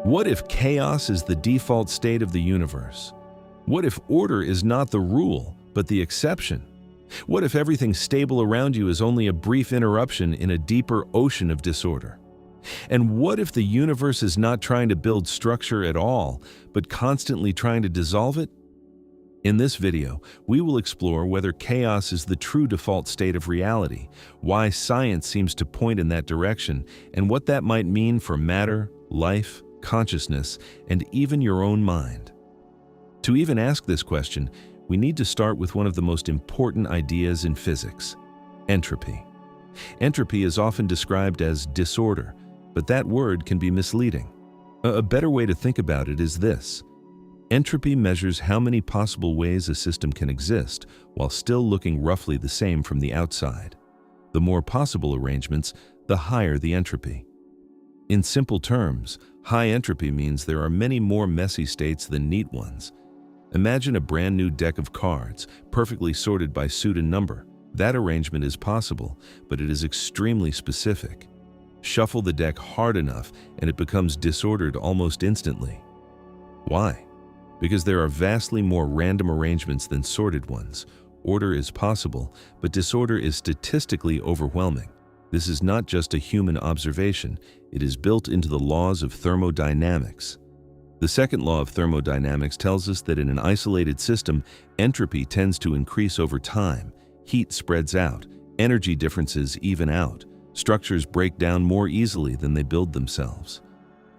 What if chaos is the default state of the universe? What if order is not the rule, but the exception? What if everything stable around you is only a brief interruption in a deeper ocean of disorder? And what if the universe is not trying to build structure at all, but constantly trying to dissolve it? In this video, we will explore whether chaos is the true default state of reality, why science seems to point in that direction, and what that might mean for matter, life, consciousness, and even your own mind. To even ask this question, we need to start with one of the most important ideas in physics: entropy. Entropy is often described as disorder, but that word can be misleading. A better way to think about it is this: entropy measures how many possible ways a system can exist while still looking roughly the same from the outside. The more possible arrangements, the higher the entropy. In simple terms, high entropy means there are many more messy states than neat ones. Imagine a brand new deck of cards, perfectly sorted by suit and number. That arrangement is possible, but it is extremely specific. Shuffle the deck hard enough and it becomes disordered almost instantly. Why? Because there are vastly more random arrangements than sorted ones. Order is possible, but disorder is statistically overwhelming. This is not just a human observation, it is built into the laws of thermodynamics. The second law of thermodynamics tells us that in an isolated system, entropy tends to increase over time. Heat spreads out, energy differences even out, structures break down more easily than they build themselves.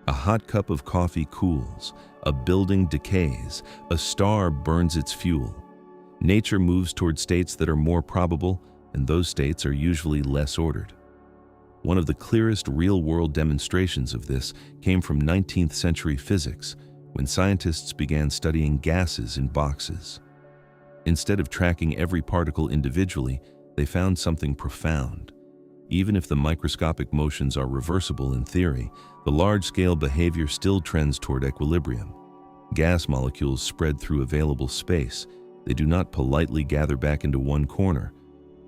A hot cup of coffee cools, a building decays, a star burns its fuel. Nature moves toward states that are more probable, and those states are usually less ordered. One of the clearest real-world demonstrations of this came from 19th century physics, when scientists began studying gases in boxes. Instead of tracking every particle individually, they found something profound. Even if the microscopic motions are reversible in theory, the large-scale behavior still trends toward equilibrium. Gas molecules spread through available space. They do not politely gather back into one corner,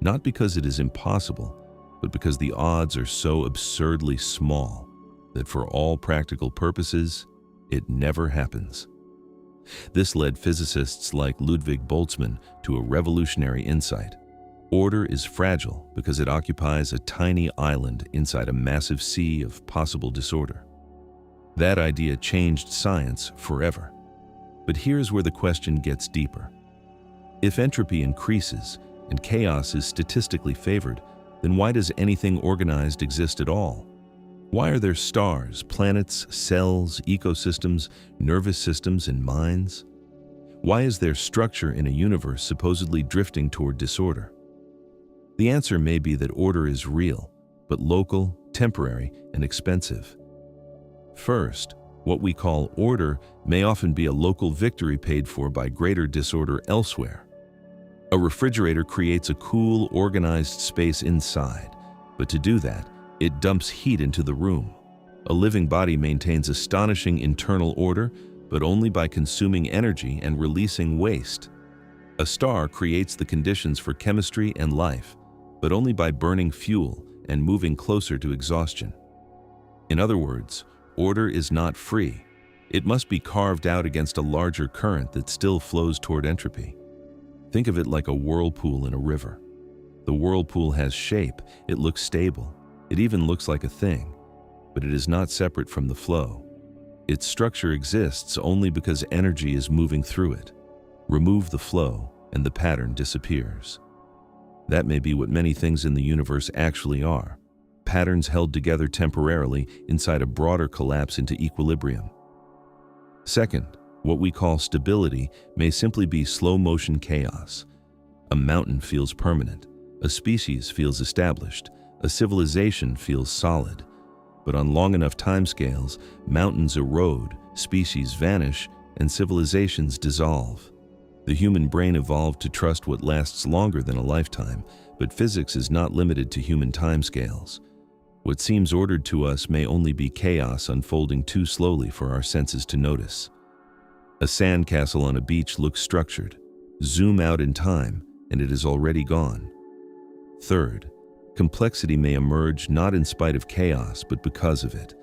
not because it is impossible, but because the odds are so absurdly small that for all practical purposes, it never happens. This led physicists like Ludwig Boltzmann to a revolutionary insight. Order is fragile because it occupies a tiny island inside a massive sea of possible disorder. That idea changed science forever. But here's where the question gets deeper. If entropy increases and chaos is statistically favored, then why does anything organized exist at all? Why are there stars, planets, cells, ecosystems, nervous systems, and minds? Why is there structure in a universe supposedly drifting toward disorder? The answer may be that order is real, but local, temporary, and expensive. First, what we call order may often be a local victory paid for by greater disorder elsewhere. A refrigerator creates a cool, organized space inside, but to do that, it dumps heat into the room. A living body maintains astonishing internal order, but only by consuming energy and releasing waste. A star creates the conditions for chemistry and life, but only by burning fuel and moving closer to exhaustion. In other words, order is not free. It must be carved out against a larger current that still flows toward entropy. Think of it like a whirlpool in a river. The whirlpool has shape, it looks stable, it even looks like a thing, but it is not separate from the flow. Its structure exists only because energy is moving through it. Remove the flow, and the pattern disappears. That may be what many things in the universe actually are, patterns held together temporarily inside a broader collapse into equilibrium. Second, what we call stability may simply be slow-motion chaos. A mountain feels permanent, a species feels established, a civilization feels solid. But on long enough timescales, mountains erode, species vanish, and civilizations dissolve. The human brain evolved to trust what lasts longer than a lifetime, but physics is not limited to human timescales. What seems ordered to us may only be chaos unfolding too slowly for our senses to notice. A sandcastle on a beach looks structured. Zoom out in time, and it is already gone. Third, complexity may emerge not in spite of chaos, but because of it.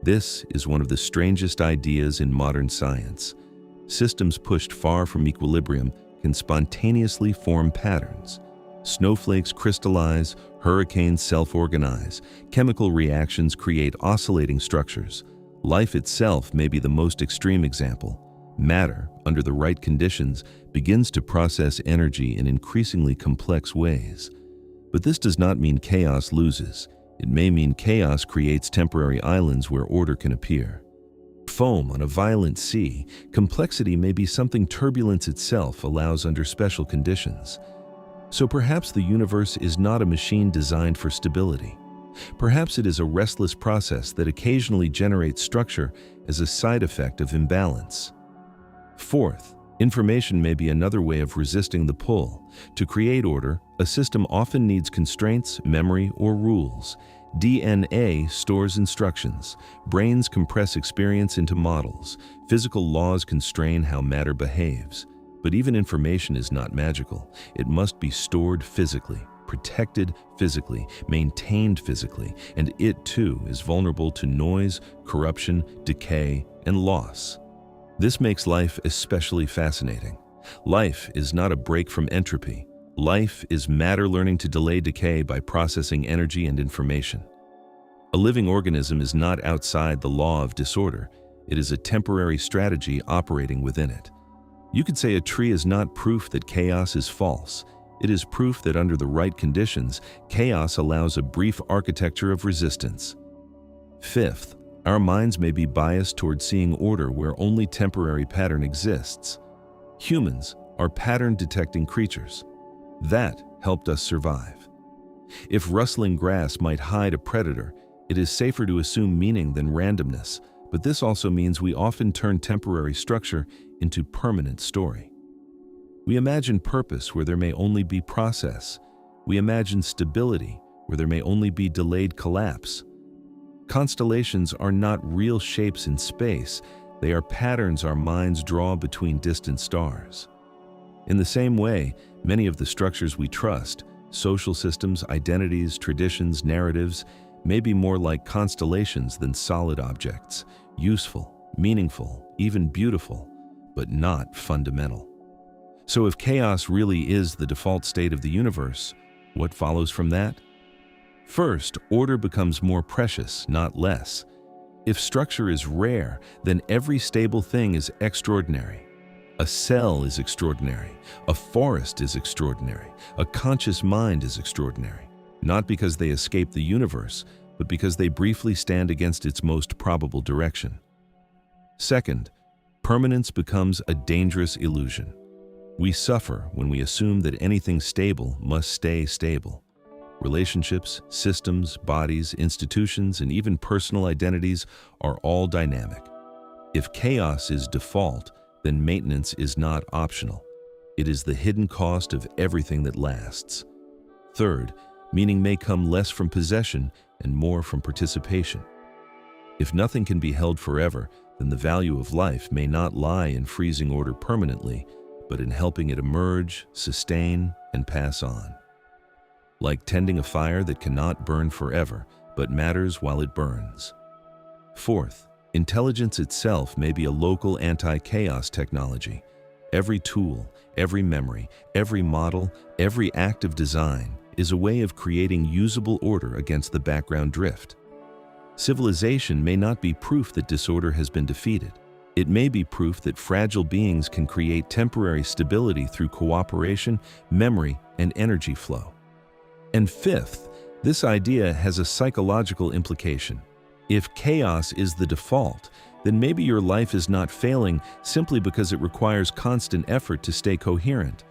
This is one of the strangest ideas in modern science. Systems pushed far from equilibrium can spontaneously form patterns. Snowflakes crystallize, hurricanes self-organize, chemical reactions create oscillating structures. Life itself may be the most extreme example. Matter, under the right conditions, begins to process energy in increasingly complex ways. But this does not mean chaos loses. It may mean chaos creates temporary islands where order can appear. Foam on a violent sea, complexity may be something turbulence itself allows under special conditions. So perhaps the universe is not a machine designed for stability. Perhaps it is a restless process that occasionally generates structure as a side effect of imbalance. Fourth, information may be another way of resisting the pull. To create order, a system often needs constraints, memory, or rules. DNA stores instructions. Brains compress experience into models. Physical laws constrain how matter behaves. But even information is not magical. It must be stored physically, protected physically, maintained physically, and it too is vulnerable to noise, corruption, decay, and loss. This makes life especially fascinating. Life is not a break from entropy. Life is matter learning to delay decay by processing energy and information. A living organism is not outside the law of disorder. It is a temporary strategy operating within it. You could say a tree is not proof that chaos is false. It is proof that under the right conditions, chaos allows a brief architecture of resistance. Fifth, our minds may be biased toward seeing order where only temporary pattern exists. Humans are pattern-detecting creatures. That helped us survive. If rustling grass might hide a predator, it is safer to assume meaning than randomness, but this also means we often turn temporary structure into permanent story. We imagine purpose where there may only be process. We imagine stability where there may only be delayed collapse. Constellations are not real shapes in space. They are patterns our minds draw between distant stars. In the same way, many of the structures we trust, social systems, identities, traditions, narratives, may be more like constellations than solid objects, useful, meaningful, even beautiful, but not fundamental. So if chaos really is the default state of the universe, what follows from that? First, order becomes more precious, not less. If structure is rare, then every stable thing is extraordinary. A cell is extraordinary. A forest is extraordinary. A conscious mind is extraordinary. Not because they escape the universe, but because they briefly stand against its most probable direction. Second, permanence becomes a dangerous illusion. We suffer when we assume that anything stable must stay stable. Relationships, systems, bodies, institutions, and even personal identities are all dynamic. If chaos is default, then maintenance is not optional. It is the hidden cost of everything that lasts. Third, meaning may come less from possession and more from participation. If nothing can be held forever, then the value of life may not lie in freezing order permanently, but in helping it emerge, sustain, and pass on. Like tending a fire that cannot burn forever, but matters while it burns. Fourth, intelligence itself may be a local anti-chaos technology. Every tool, every memory, every model, every act of design is a way of creating usable order against the background drift. Civilization may not be proof that disorder has been defeated. It may be proof that fragile beings can create temporary stability through cooperation, memory, and energy flow. And fifth, this idea has a psychological implication. If chaos is the default, then maybe your life is not failing simply because it requires constant effort to stay coherent.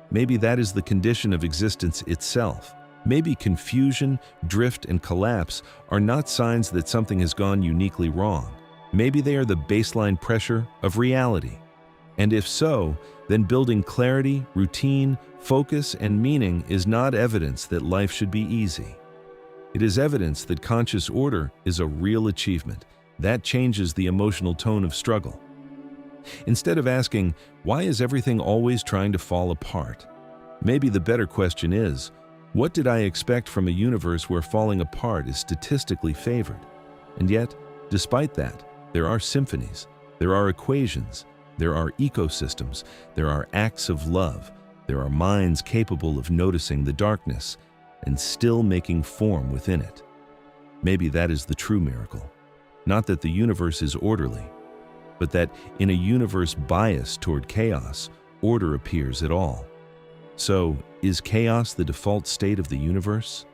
Maybe that is the condition of existence itself. Maybe confusion, drift, and collapse are not signs that something has gone uniquely wrong. Maybe they are the baseline pressure of reality. And if so, then building clarity, routine, focus, and meaning is not evidence that life should be easy. It is evidence that conscious order is a real achievement. That changes the emotional tone of struggle. Instead of asking, why is everything always trying to fall apart? Maybe the better question is, what did I expect from a universe where falling apart is statistically favored? And yet, Despite that, there are symphonies, there are equations, there are ecosystems, there are acts of love, there are minds capable of noticing the darkness and still making form within it. Maybe that is the true miracle. Not that the universe is orderly, but that in a universe biased toward chaos, order appears at all. So, is chaos the default state of the universe?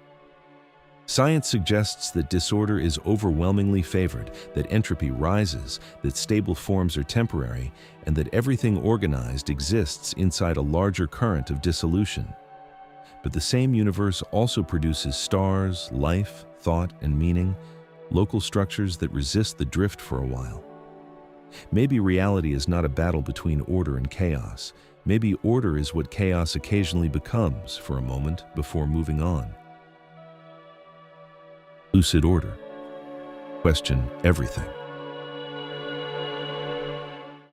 Science suggests that disorder is overwhelmingly favored, that entropy rises, that stable forms are temporary, and that everything organized exists inside a larger current of dissolution. But the same universe also produces stars, life, thought, and meaning, local structures that resist the drift for a while. Maybe reality is not a battle between order and chaos. Maybe order is what chaos occasionally becomes for a moment before moving on. Lucid order. Question everything.